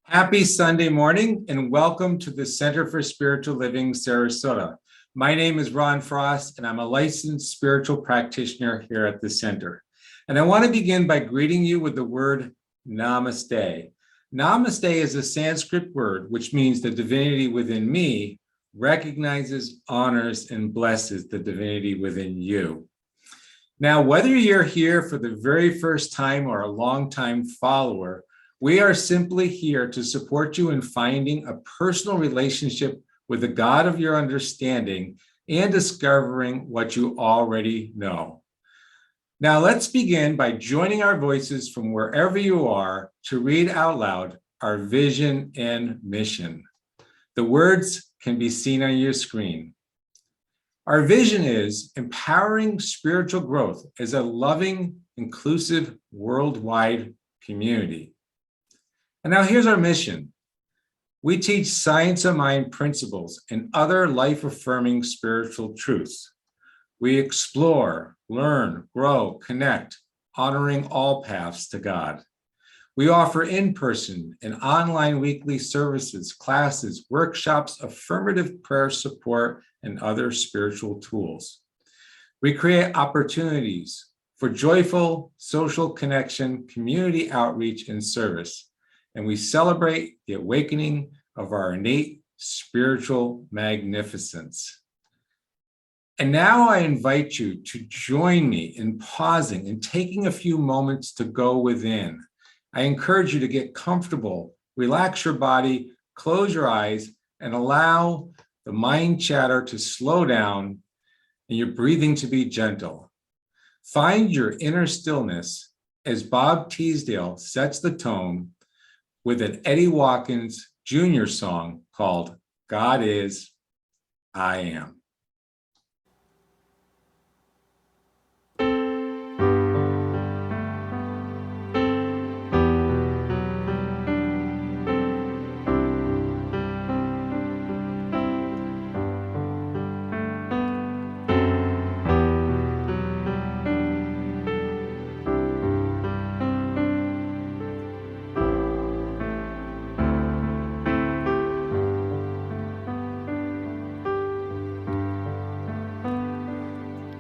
Happy Sunday morning and welcome to the Center for Spiritual Living, Sarasota. My name is Ron Frost and I'm a licensed spiritual practitioner here at the center. And I want to begin by greeting you with the word Namaste. Namaste is a Sanskrit word which means the divinity within me recognizes, honors, and blesses the divinity within you. Now, whether you're here for the very first time or a longtime follower, we are simply here to support you in finding a personal relationship with the God of your understanding and discovering what you already know. Now, let's begin by joining our voices from wherever you are to read out loud our vision and mission. The words can be seen on your screen. Our vision is empowering spiritual growth as a loving, inclusive, worldwide community. And now here's our mission. We teach science of mind principles and other life-affirming spiritual truths. We explore, learn, grow, connect, honoring all paths to God. We offer in-person and online weekly services, classes, workshops, affirmative prayer support, and other spiritual tools. We create opportunities for joyful social connection, community outreach, and service. And we celebrate the awakening of our innate spiritual magnificence. And now I invite you to join me in pausing and taking a few moments to go within. I encourage you to get comfortable, relax your body, close your eyes, and allow the mind chatter to slow down and your breathing to be gentle. Find your inner stillness as Bob Teesdale sets the tone with an Eddie Watkins Jr. song called God Is, I Am.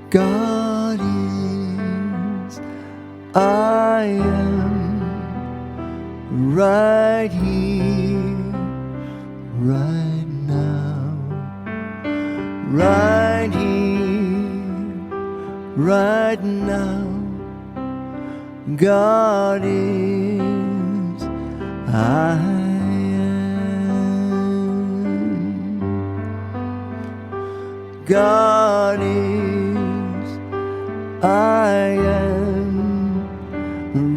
God is, I am, right here, right now, right here, right now. God is, I am. God is, I am,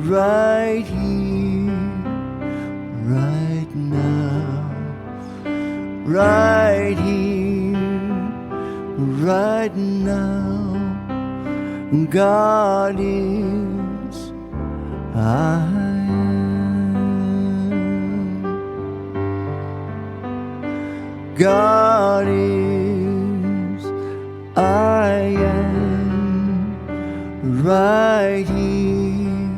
right here, right now, right here, right now. God is, I am. God is, I am, right here,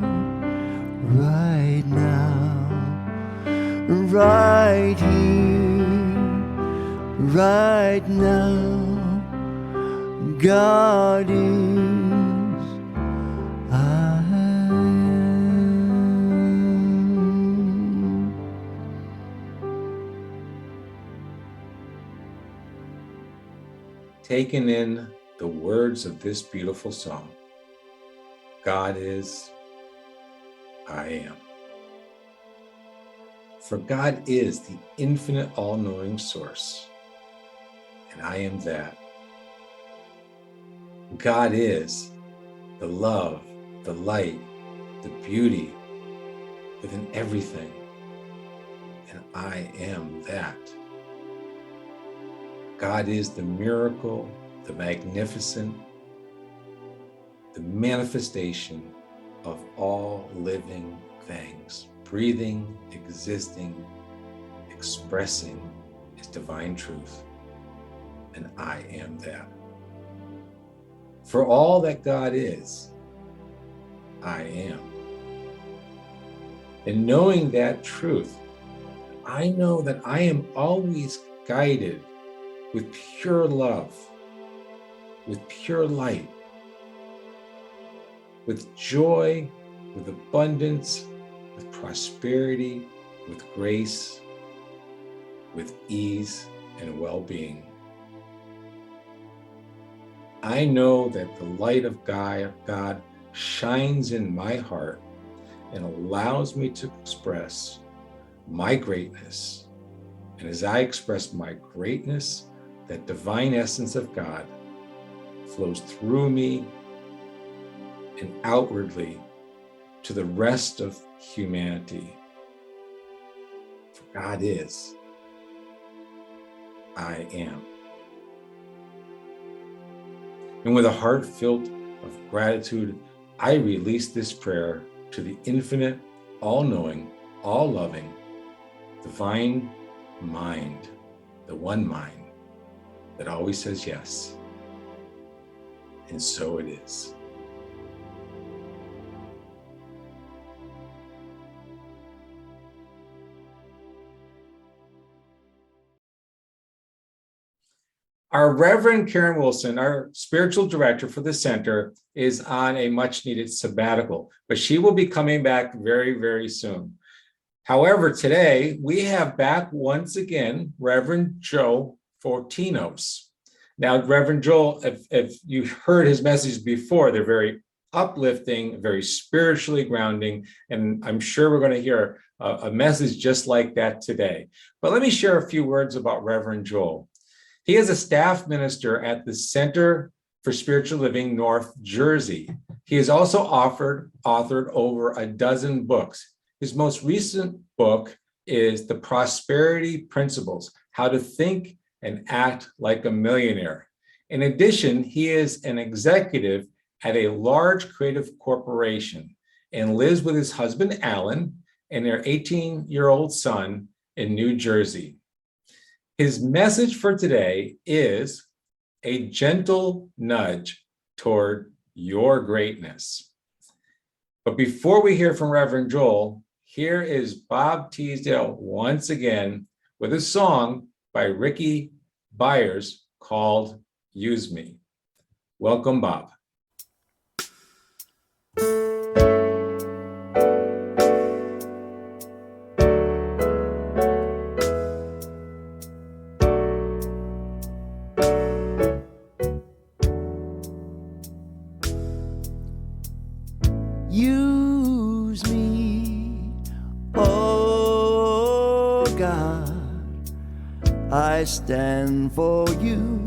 right now, right here, right now. God is, I am. Taking in the words of this beautiful song, God is, I am. For God is the infinite all-knowing source, and I am that. God is the love, the light, the beauty within everything, and I am that. God is the miracle, the magnificent, the manifestation of all living things, breathing, existing, expressing His divine truth, and I am that. For all that God is, I am. And knowing that truth I know that I am always guided with pure love, with pure light, with joy, with abundance, with prosperity, with grace, with ease and well-being. I know that the light of God shines in my heart and allows me to express my greatness. And as I express my greatness, that divine essence of God flows through me and outwardly to the rest of humanity. For God is, I am. And with a heart filled of gratitude, I release this prayer to the infinite, all-knowing, all-loving, divine mind, the one mind that always says yes. And so it is. Our Reverend Karen Wilson, our spiritual director for the center, is on a much needed sabbatical, but she will be coming back very, very soon. However, today we have back once again, Reverend Joe Fotinos. Now, Reverend Joel, if you heard his message before, they're very uplifting, very spiritually grounding, and I'm sure we're going to hear a message just like that today. But let me share a few words about Reverend Joel. He is a staff minister at the Center for Spiritual Living, North Jersey. He has also authored over a dozen books. His most recent book is The Prosperity Principles: How to Think and Act Like a Millionaire. In addition, he is an executive at a large creative corporation and lives with his husband, Alan, and their 18-year-old son in New Jersey. His message for today is a gentle nudge toward your greatness. But before we hear from Reverend Joel, here is Bob Teesdale once again with a song by Ricky Byers called Use Me. Welcome, Bob. Use me, oh God, I stand for you,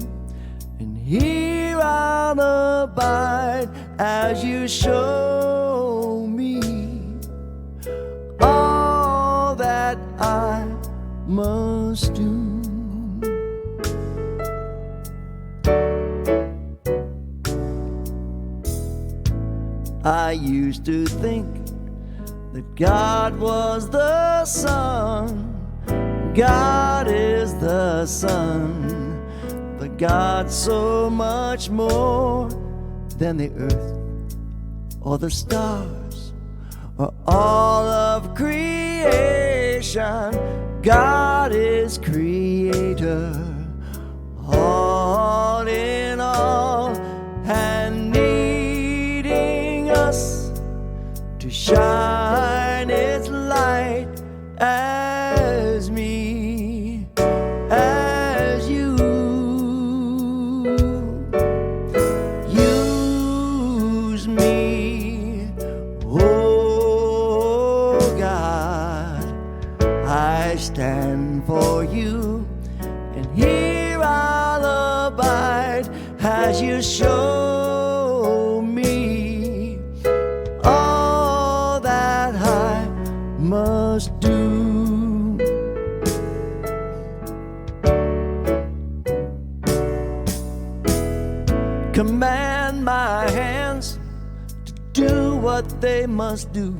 and here I'll abide as you show me all that I must do. I used to think that God was the sun, God is the sun, but God's so much more than the earth or the stars or all of creation. God is creator, all in all, and needing us to shine its light as me, as you. Use me, oh God, I stand for you, and here I'll abide as you show me all that I must do. Command my hands to do what they must do.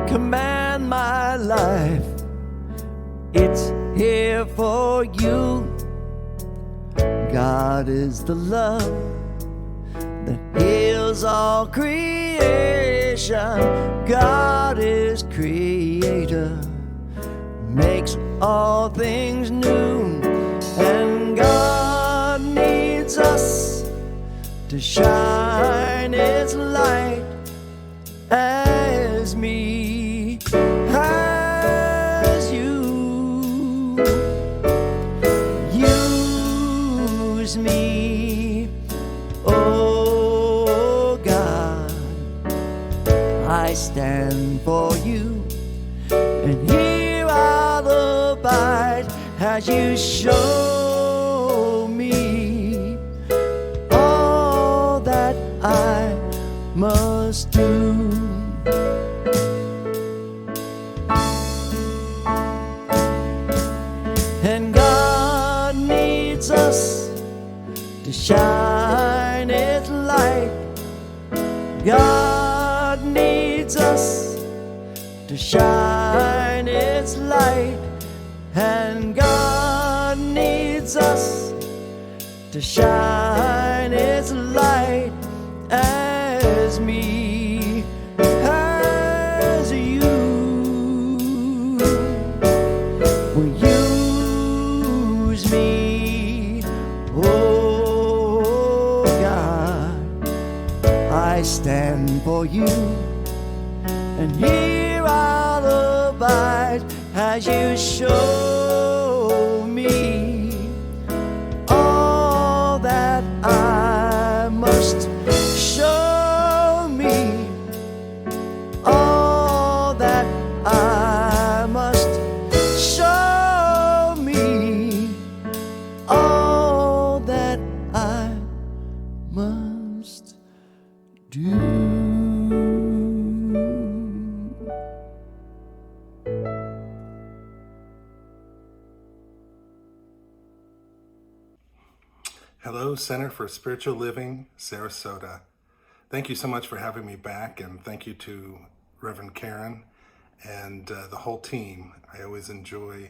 Command my life, it's here for you. God is the love that heals all creation. God is creator, makes all things new. And God needs us to shine His light as me, as you. Use me, oh God, I stand for you. And here I'll abide as you show me all that I must do. And God needs us to shine His light. God needs us to shine His light. And God needs us to shine His light as me, as you. Will use me, oh God, I stand for you. And here I'll abide as you show me all that I must. Show me all that I must. Show me all that I must do. Hello, Center for Spiritual Living, Sarasota. Thank you so much for having me back, and thank you to Reverend Karen and the whole team. I always enjoy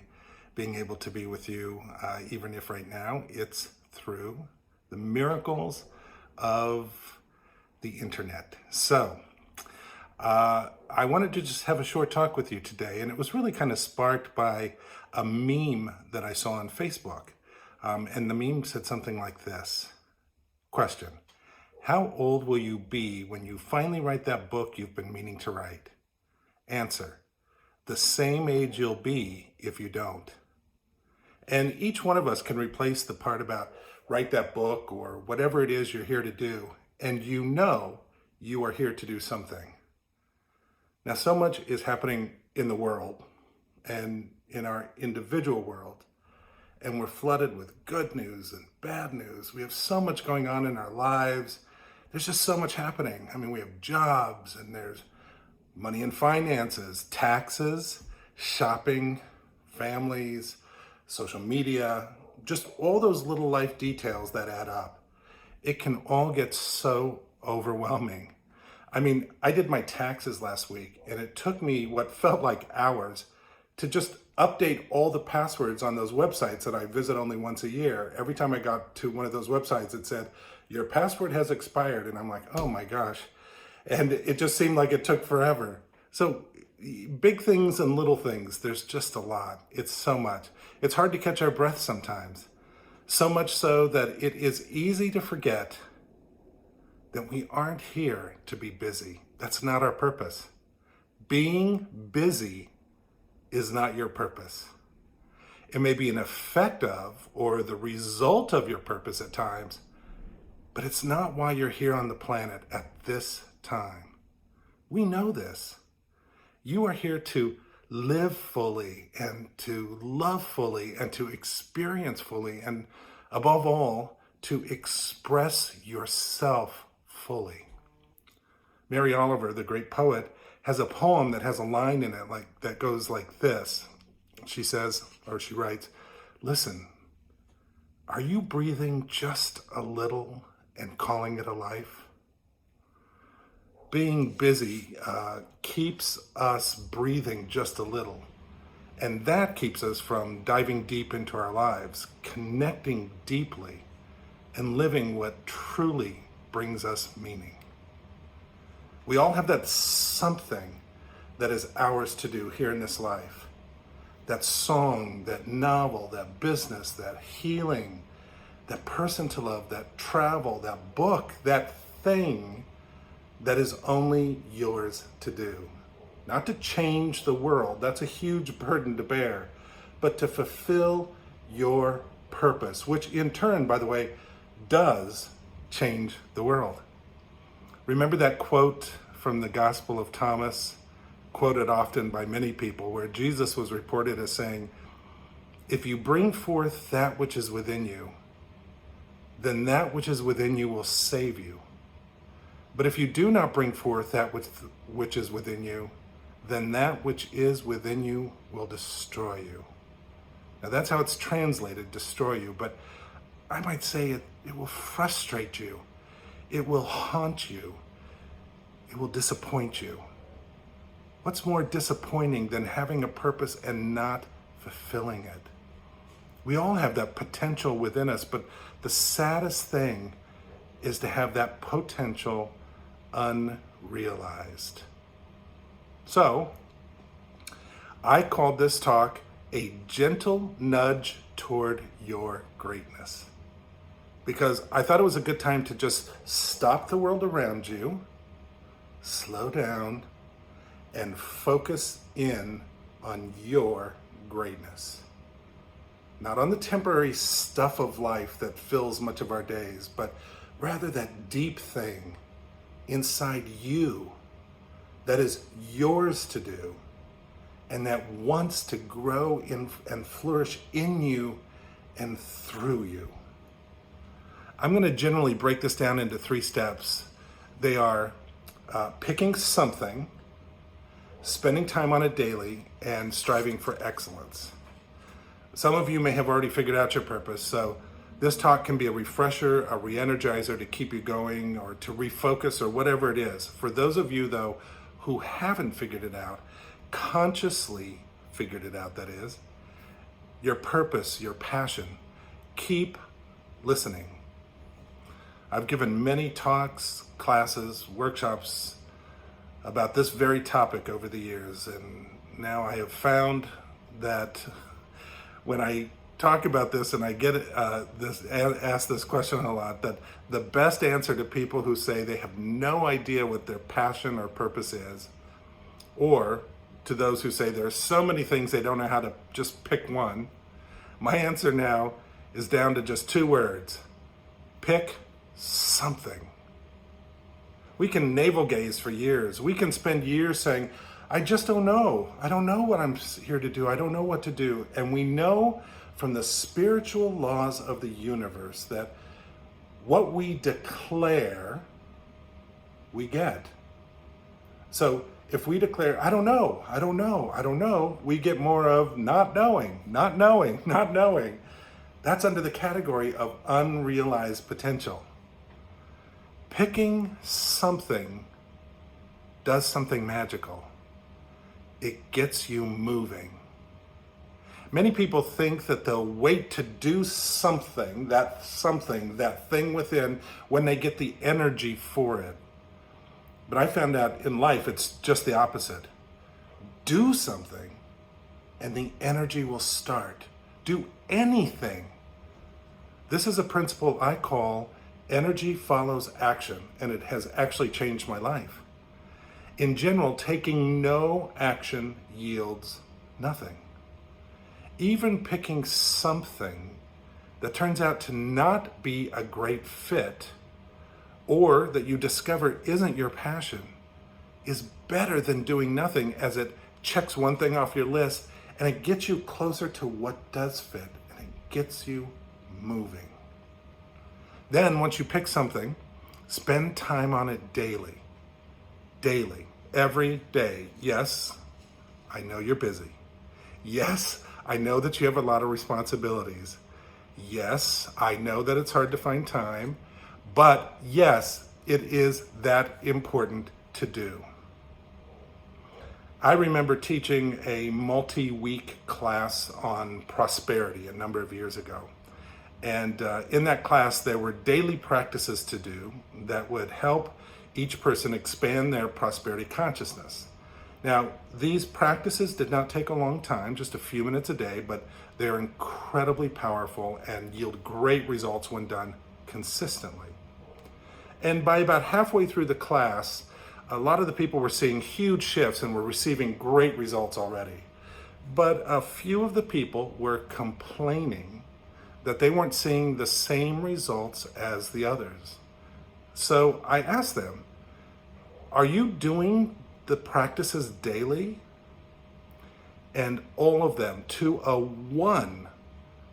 being able to be with you, even if right now it's through the miracles of the internet. So, I wanted to just have a short talk with you today, and it was really kind of sparked by a meme that I saw on Facebook. And the meme said something like this. Question: how old will you be when you finally write that book you've been meaning to write? Answer: the same age you'll be if you don't. And each one of us can replace the part about write that book or whatever it is you're here to do, and you know you are here to do something. Now, so much is happening in the world and in our individual world, and we're flooded with good news and bad news. We have so much going on in our lives. There's just so much happening. I mean, we have jobs, and there's money and finances, taxes, shopping, families, social media, just all those little life details that add up. It can all get so overwhelming. I mean, I did my taxes last week, and it took me what felt like hours to just update all the passwords on those websites that I visit only once a year. Every time I got to one of those websites, it said, your password has expired. And I'm like, oh my gosh. And it just seemed like it took forever. So big things and little things, there's just a lot. It's so much. It's hard to catch our breath sometimes. So much so that it is easy to forget that we aren't here to be busy. That's not our purpose. Being busy is not your purpose. It may be an effect of or the result of your purpose at times, but it's not why you're here on the planet at this time. We know this. You are here to live fully and to love fully and to experience fully, and above all, to express yourself fully. Mary Oliver, the great poet, has a poem that has a line in it that goes like this. She says, or she writes, listen, are you breathing just a little and calling it a life? Being busy keeps us breathing just a little. And that keeps us from diving deep into our lives, connecting deeply, and living what truly brings us meaning. We all have that something that is ours to do here in this life. that song, that novel, that business, that healing, that person to love, that travel, that book, that thing that is only yours to do. Not to change the world, that's a huge burden to bear, but to fulfill your purpose, which in turn, by the way, does change the world. Remember that quote from the Gospel of Thomas, quoted often by many people, where Jesus was reported as saying, "If you bring forth that which is within you, then that which is within you will save you. But if you do not bring forth that which is within you, then that which is within you will destroy you." Now that's how it's translated, destroy you, but I might say it will frustrate you. It will haunt you. It will disappoint you. What's more disappointing than having a purpose and not fulfilling it? We all have that potential within us, but the saddest thing is to have that potential unrealized. So, I called this talk a gentle nudge toward your greatness, because I thought it was a good time to just stop the world around you, slow down, and focus in on your greatness. Not on the temporary stuff of life that fills much of our days, but rather that deep thing inside you that is yours to do and that wants to grow in and flourish in you and through you. I'm going to generally break this down into 3 steps. They are picking something, spending time on it daily, and striving for excellence. Some of you may have already figured out your purpose, so this talk can be a refresher, a re-energizer to keep you going or to refocus or whatever it is. For those of you, though, who haven't figured it out, consciously figured it out, that is, your purpose, your passion, keep listening. I've given many talks, classes, workshops about this very topic over the years, and now I have found that when I talk about this and I get asked this question a lot, that the best answer to people who say they have no idea what their passion or purpose is, or to those who say there are so many things they don't know how to just pick one, my answer now is down to just 2 words: pick something. We can navel gaze for years. We can spend years saying, I just don't know. I don't know what I'm here to do. I don't know what to do. And we know from the spiritual laws of the universe that what we declare, we get. So if we declare, I don't know, I don't know, I don't know, we get more of not knowing, not knowing, not knowing. That's under the category of unrealized potential. Picking something does something magical. It gets you moving. Many people think that they'll wait to do something, that thing within, when they get the energy for it. But I found out in life it's just the opposite. Do something and the energy will start. Do anything. This is a principle I call energy follows action, and it has actually changed my life. In general, taking no action yields nothing. Even picking something that turns out to not be a great fit, or that you discover isn't your passion, is better than doing nothing, as it checks one thing off your list and it gets you closer to what does fit, and it gets you moving. Then once you pick something, spend time on it daily. Daily. Every day. Yes, I know you're busy. Yes, I know that you have a lot of responsibilities. Yes, I know that it's hard to find time. But yes, it is that important to do. I remember teaching a multi-week class on prosperity a number of years ago. And in that class, there were daily practices to do that would help each person expand their prosperity consciousness. Now, these practices did not take a long time, just a few minutes a day, but they're incredibly powerful and yield great results when done consistently. And by about halfway through the class, a lot of the people were seeing huge shifts and were receiving great results already. But a few of the people were complaining that they weren't seeing the same results as the others. So I asked them, are you doing the practices daily? And all of them, to a one,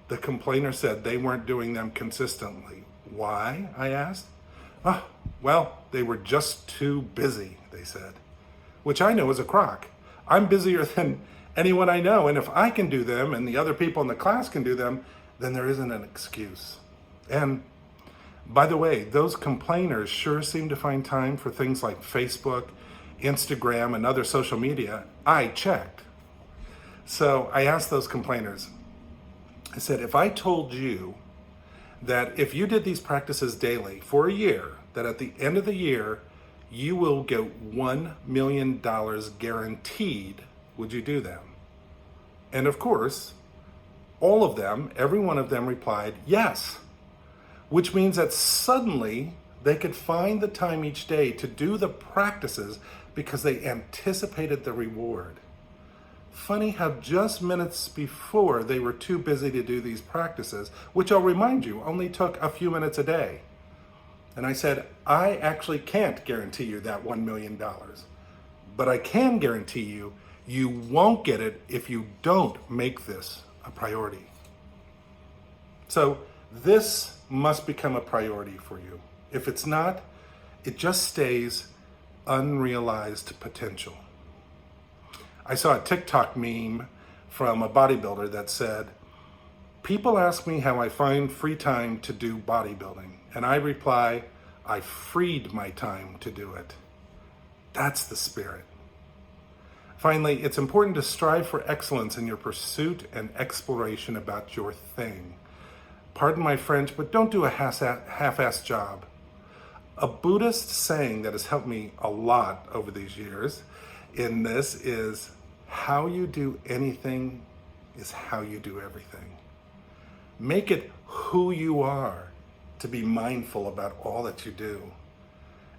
the complainer said they weren't doing them consistently. Why? I asked. Oh, well, they were just too busy, they said, which I know is a crock. I'm busier than anyone I know, and if I can do them and the other people in the class can do them, then there isn't an excuse. And by the way, those complainers sure seem to find time for things like Facebook, Instagram, and other social media. I checked. So I asked those complainers, I said, if I told you that if you did these practices daily for a year, that at the end of the year, you will get $1 million guaranteed, would you do them? And of course, all of them, every one of them replied, yes, which means that suddenly they could find the time each day to do the practices because they anticipated the reward. Funny how just minutes before they were too busy to do these practices, which I'll remind you only took a few minutes a day. And I said, I actually can't guarantee you that $1 million, but I can guarantee you, you won't get it if you don't make this a priority. So this must become a priority for you. If it's not, it just stays unrealized potential. I saw a TikTok meme from a bodybuilder that said, people ask me how I find free time to do bodybuilding, and I reply, I freed my time to do it. That's the spirit. Finally, it's important to strive for excellence in your pursuit and exploration about your thing. Pardon my French, but don't do a half-assed job. A Buddhist saying that has helped me a lot over these years in this is, how you do anything is how you do everything. Make it who you are to be mindful about all that you do.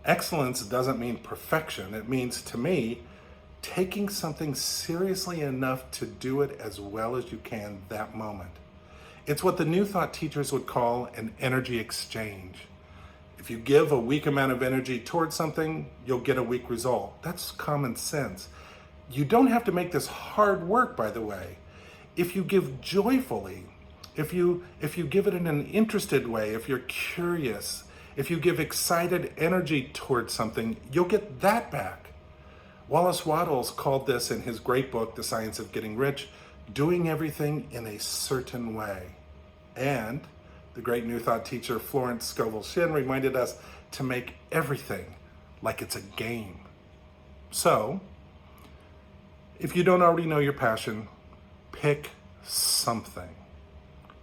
Excellence doesn't mean perfection. It means, to me, taking something seriously enough to do it as well as you can that moment. It's what the New Thought teachers would call an energy exchange. If you give a weak amount of energy towards something, you'll get a weak result. That's common sense. You don't have to make this hard work, by the way. If you give joyfully, if you give it in an interested way, if you're curious, if you give excited energy towards something, you'll get that back. Wallace Wattles called this in his great book, The Science of Getting Rich, doing everything in a certain way. And the great New Thought teacher Florence Scovel Shinn reminded us to make everything like it's a game. So, if you don't already know your passion, pick something.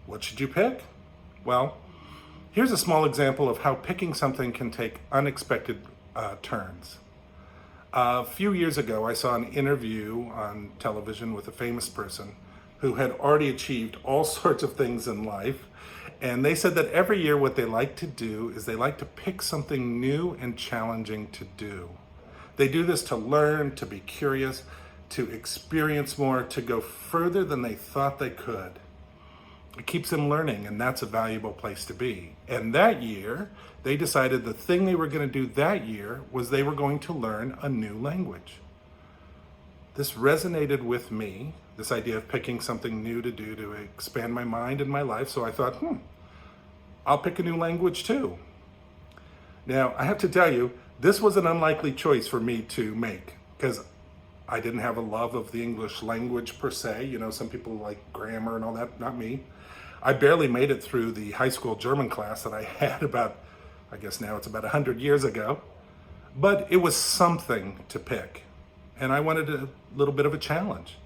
What should you pick? Well, here's a small example of how picking something can take unexpected turns. A few years ago, I saw an interview on television with a famous person who had already achieved all sorts of things in life. And they said that every year what they like to do is they like to pick something new and challenging to do. They do this to learn, to be curious, to experience more, to go further than they thought they could. It keeps them learning, and that's a valuable place to be. And that year, they decided the thing they were going to do that year was they were going to learn a new language. This resonated with me, this idea of picking something new to do to expand my mind and my life. So I thought, I'll pick a new language too. Now, I have to tell you, this was an unlikely choice for me to make because I didn't have a love of the English language per se. You know, some people like grammar and all that, not me. I barely made it through the high school German class that I had about, I guess now it's about 100 years ago. But it was something to pick. And I wanted a little bit of a challenge.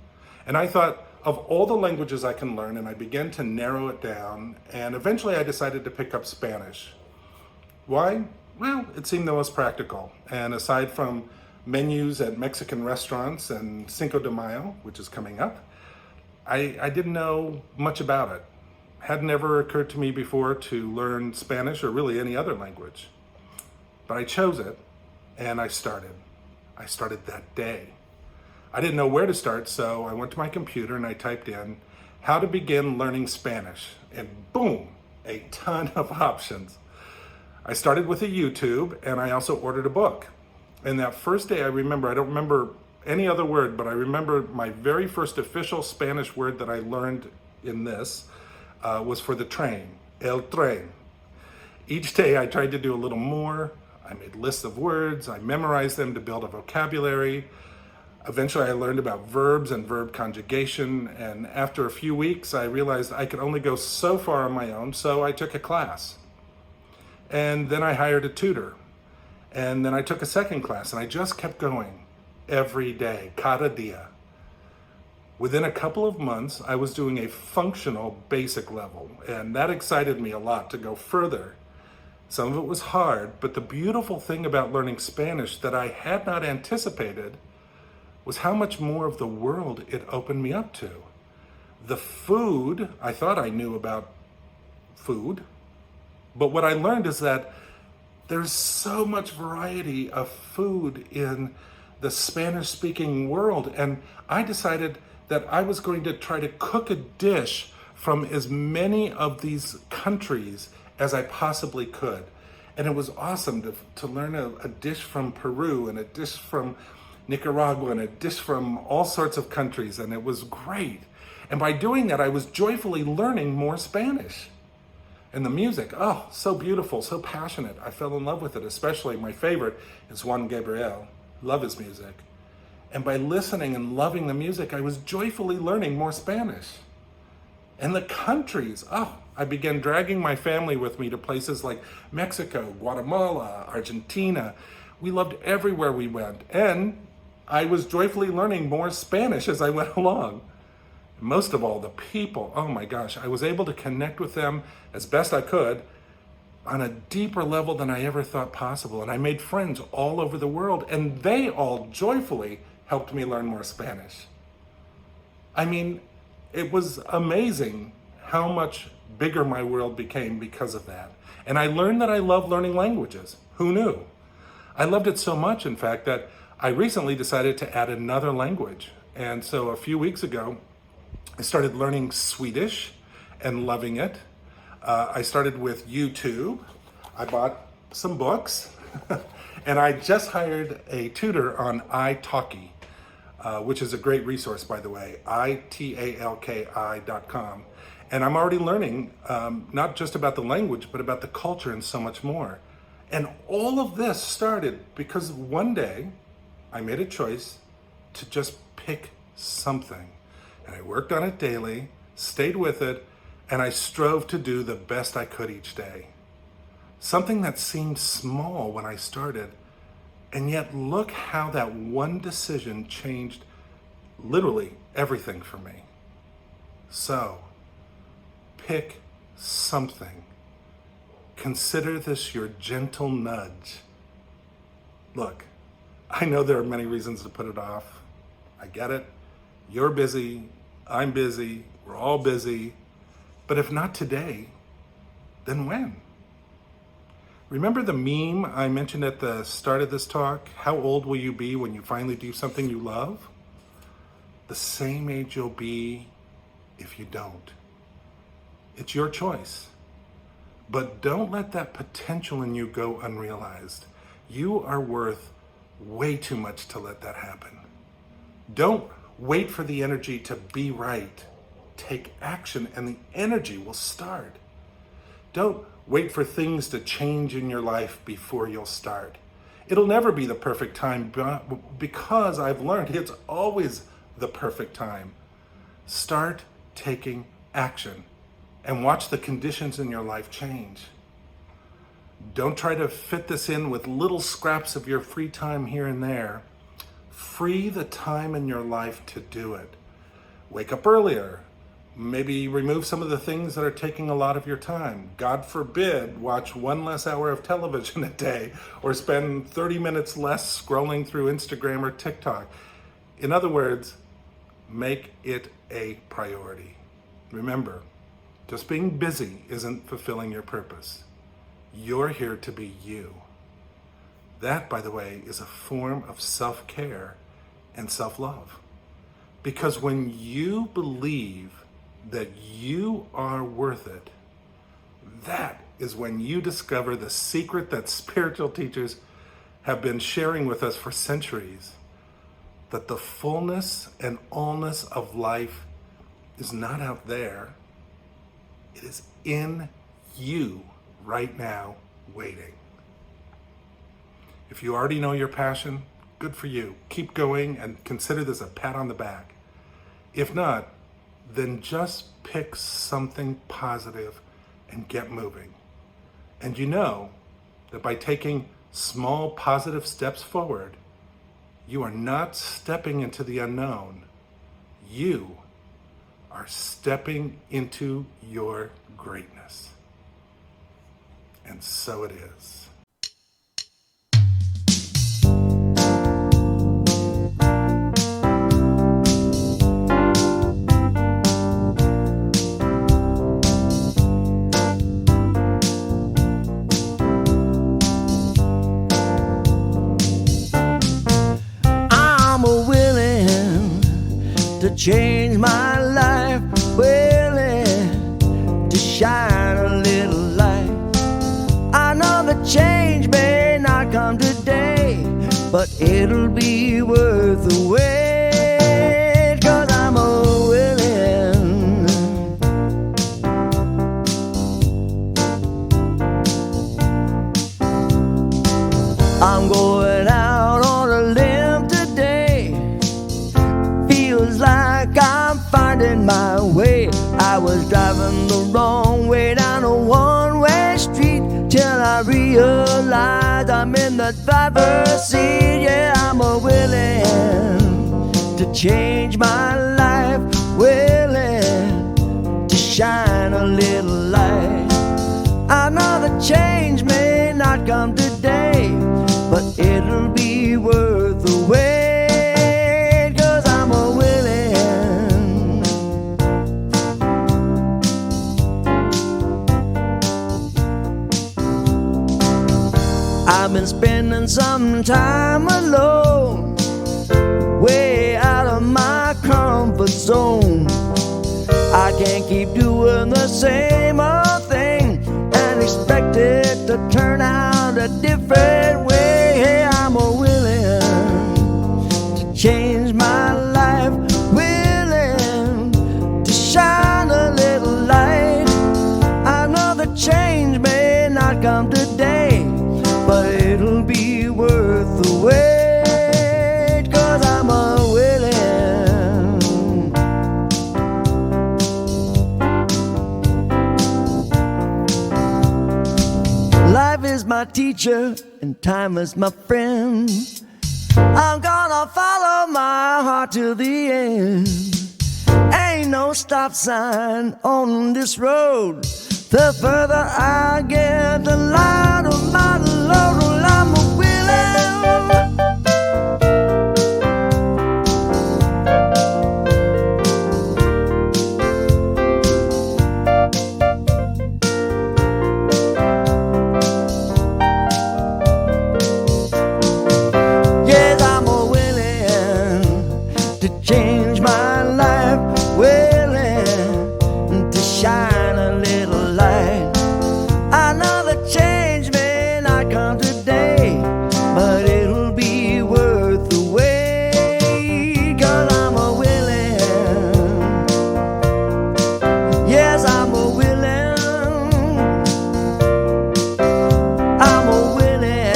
And I thought of all the languages I can learn, and I began to narrow it down. And eventually I decided to pick up Spanish. Why? Well, it seemed the most practical. And aside from menus at Mexican restaurants and Cinco de Mayo, which is coming up. I didn't know much about it. Hadn't ever occurred to me before to learn Spanish or really any other language. But I chose it and I started. I started that day. I didn't know where to start, so I went to my computer and I typed in how to begin learning Spanish, and boom, a ton of options. I started with a YouTube and I also ordered a book. And that first day I don't remember any other word, but I remember my very first official Spanish word that I learned in this was for the train, el tren. Each day I tried to do a little more. I made lists of words, I memorized them to build a vocabulary. Eventually I learned about verbs and verb conjugation, and after a few weeks I realized I could only go so far on my own, so I took a class. And then I hired a tutor. And then I took a second class, and I just kept going every day, cada dia. Within a couple of months, I was doing a functional basic level, and that excited me a lot to go further. Some of it was hard, but the beautiful thing about learning Spanish that I had not anticipated was how much more of the world it opened me up to. The food, I thought I knew about food, but what I learned is that there's so much variety of food in the Spanish-speaking world, and I decided that I was going to try to cook a dish from as many of these countries as I possibly could. And it was awesome to learn a dish from Peru and a dish from Nicaragua and a dish from all sorts of countries, and it was great. And by doing that, I was joyfully learning more Spanish. And the music, oh, so beautiful, so passionate. I fell in love with it, especially my favorite is Juan Gabriel. Love his music. And by listening and loving the music, I was joyfully learning more Spanish. And the countries, oh, I began dragging my family with me to places like Mexico, Guatemala, Argentina. We loved everywhere we went. And I was joyfully learning more Spanish as I went along. Most of all, the people, oh my gosh, I was able to connect with them as best I could on a deeper level than I ever thought possible. And I made friends all over the world, and they all joyfully helped me learn more Spanish. I mean, it was amazing how much bigger my world became because of that. And I learned that I love learning languages. Who knew? I loved it so much, in fact, that I recently decided to add another language. And so a few weeks ago, I started learning Swedish and loving it. I started with YouTube. I bought some books and I just hired a tutor on italki, which is a great resource, by the way, italki.com. And I'm already learning not just about the language, but about the culture and so much more. And all of this started because one day I made a choice to just pick something. And I worked on it daily, stayed with it, and I strove to do the best I could each day. Something that seemed small when I started, and yet look how that one decision changed literally everything for me. So, pick something. Consider this your gentle nudge. Look, I know there are many reasons to put it off. I get it. You're busy, I'm busy, we're all busy. But if not today, then when? Remember the meme I mentioned at the start of this talk? How old will you be when you finally do something you love? The same age you'll be if you don't. It's your choice. But don't let that potential in you go unrealized. You are worth way too much to let that happen. Don't wait for the energy to be right. Take action and the energy will start. Don't wait for things to change in your life before you'll start. It'll never be the perfect time because I've learned it's always the perfect time. Start taking action and watch the conditions in your life change. Don't try to fit this in with little scraps of your free time here and there. Free the time in your life to do it. Wake up earlier, Maybe remove some of the things that are taking a lot of your time. God forbid, watch one less hour of television a day or spend 30 minutes less scrolling through Instagram or TikTok. In other words, make it a priority. Remember, just being busy isn't fulfilling your purpose. You're here to be you. That, by the way, is a form of self-care and self-love. Because when you believe that you are worth it, that is when you discover the secret that spiritual teachers have been sharing with us for centuries, that the fullness and allness of life is not out there. It is in you right now, waiting. If you already know your passion, good for you. Keep going and consider this a pat on the back. If not, then just pick something positive and get moving. And you know that by taking small positive steps forward, you are not stepping into the unknown. You are stepping into your greatness. And so it is. Change my life, willing to shine a little light. I know the change may not come today, but it'll be worth the wait, 'cause I'm a willing. I'm going out on a limb today. Feels like I'm finding my way. I was driving the wrong way down a one-way street till I realized I'm in the driver's seat. Yeah, I'm a willing to change my life, willing to shine a little light. I know the change may not come today, but it'll be worth the wait, 'cause I'm a willing. I've been spending some time alone, way out of my comfort zone. I can't keep doing the same old thing and expect it to turn out a different way. Hey, I'm a willing to change my life, willing to shine a little light. I know the change may not come today, but it'll be worth the wait, 'cause I'm a willing. Life is my teacher and time is my friend. I'm gonna follow my heart to the end. Ain't no stop sign on this road. The further I get, the lighter my load. Well, I'm a willing. Yes, I'm a willing to change my life, willing to shine a little light. I know the change may not come today, but it'll be worth the wait, 'cause I'm a willing. Yes, I'm a willing. I'm a willing.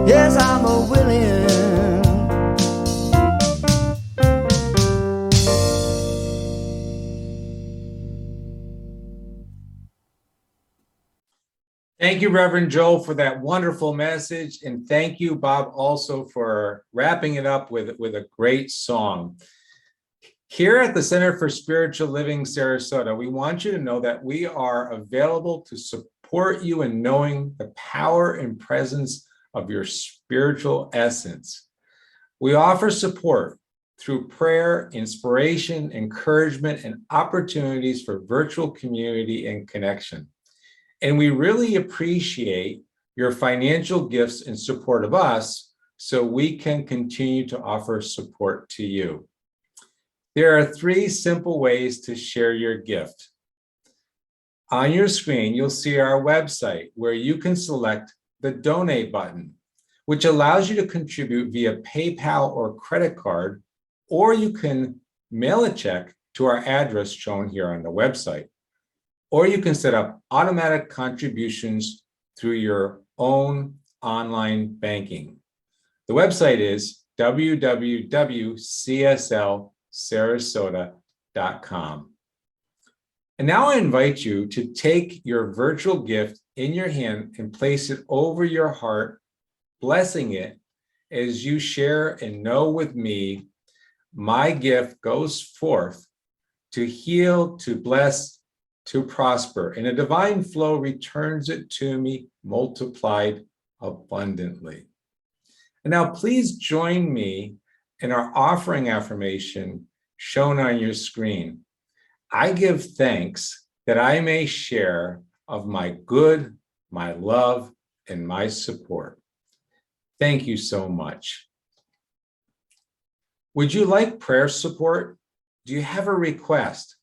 Yes, I'm a willing. Thank you, Reverend Joel, for that wonderful message. And thank you, Bob, also for wrapping it up with a great song. Here at the Center for Spiritual Living Sarasota, we want you to know that we are available to support you in knowing the power and presence of your spiritual essence. We offer support through prayer, inspiration, encouragement, and opportunities for virtual community and connection. And we really appreciate your financial gifts in support of us so we can continue to offer support to you. There are 3 simple ways to share your gift. On your screen, you'll see our website where you can select the donate button, which allows you to contribute via PayPal or credit card, or you can mail a check to our address shown here on the website. Or you can set up automatic contributions through your own online banking. The website is www.cslsarasota.com. And now I invite you to take your virtual gift in your hand and place it over your heart, blessing it as you share and know with me, my gift goes forth to heal, to bless, to prosper, and a divine flow returns it to me multiplied abundantly. And now please join me in our offering affirmation shown on your screen. I give thanks that I may share of my good, my love, and my support. Thank you so much. Would you like prayer support? Do you have a request?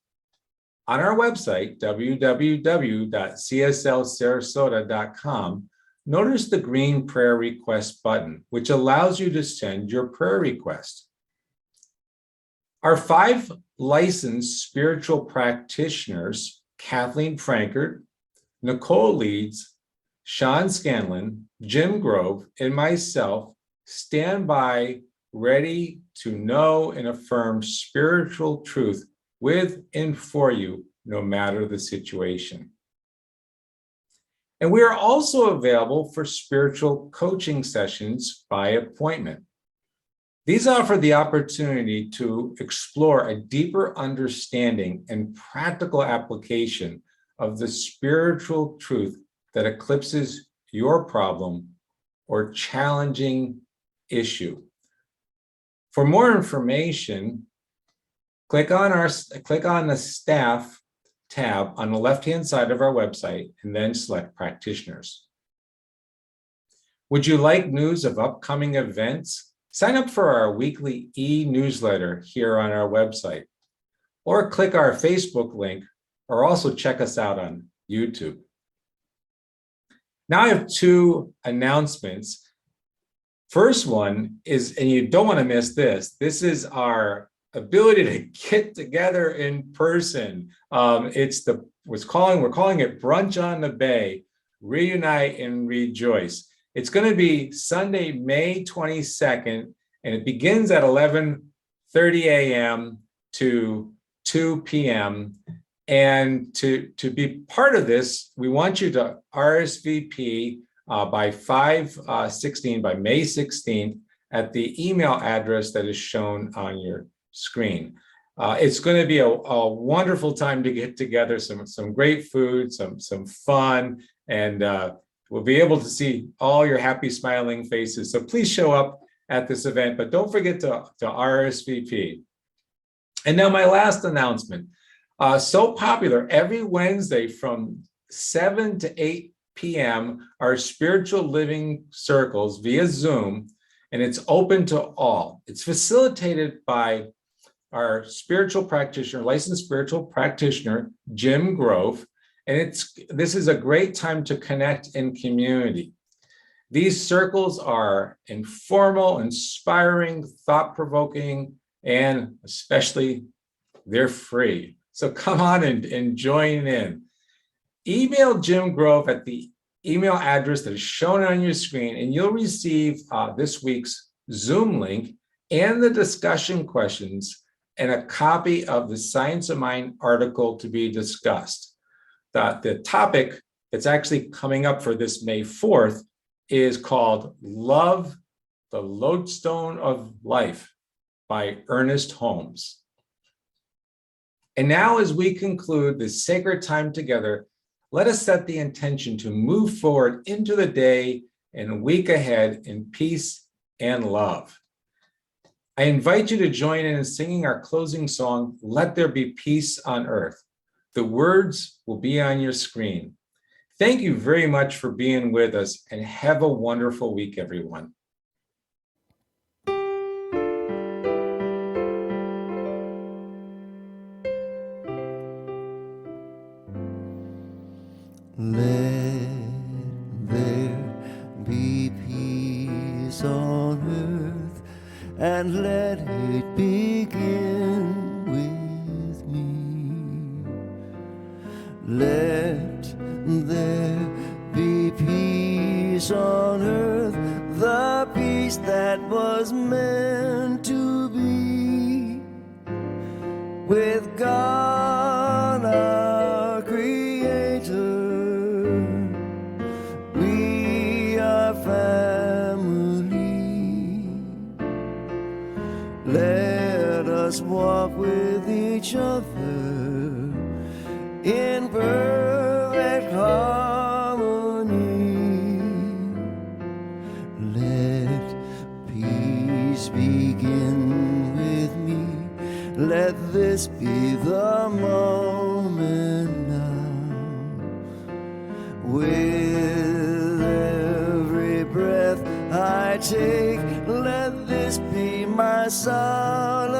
On our website, www.cslsarasota.com, notice the green prayer request button, which allows you to send your prayer request. Our 5 licensed spiritual practitioners, Kathleen Frankert, Nicole Leeds, Sean Scanlon, Jim Grove, and myself, stand by ready to know and affirm spiritual truth with and for you, no matter the situation. And we are also available for spiritual coaching sessions by appointment. These offer the opportunity to explore a deeper understanding and practical application of the spiritual truth that eclipses your problem or challenging issue. For more information, click on the staff tab on the left-hand side of our website and then select practitioners. Would you like news of upcoming events? Sign up for our weekly e-newsletter here on our website, or click our Facebook link, or also check us out on YouTube. Now I have 2 announcements. First one is, and you don't want to miss this, this is our ability to get together in person. We're calling it Brunch on the Bay, Reunite and Rejoice. It's going to be Sunday, May 22nd, and it begins at 11:30 a.m. to 2 p.m. And to be part of this, we want you to RSVP by May 16th at the email address that is shown on your screen. It's going to be a wonderful time to get together, some great food, some fun, and we'll be able to see all your happy, smiling faces. So please show up at this event, but don't forget to RSVP. And now my last announcement. So popular, every Wednesday from 7 to 8 p.m. our spiritual living circles via Zoom, and it's open to all. It's facilitated by our spiritual practitioner, licensed spiritual practitioner, Jim Grove, and this is a great time to connect in community. These circles are informal, inspiring, thought-provoking, and especially they're free. So come on and join in. Email Jim Grove at the email address that is shown on your screen, and you'll receive this week's Zoom link and the discussion questions and a copy of the Science of Mind article to be discussed. The topic that's actually coming up for this May 4th is called Love, the Lodestone of Life by Ernest Holmes. And now, as we conclude this sacred time together, let us set the intention to move forward into the day and week ahead in peace and love. I invite you to join in singing our closing song, Let There Be Peace on Earth. The words will be on your screen. Thank you very much for being with us, and have a wonderful week, everyone. Let there be peace on earth, and let it begin with me. Let there be peace on earth, the peace that was meant to be with God our Creator. We are family. Let us walk with each other in perfect harmony. Let peace begin with me. Let this be the moment now. With every breath I take, let this be my solace.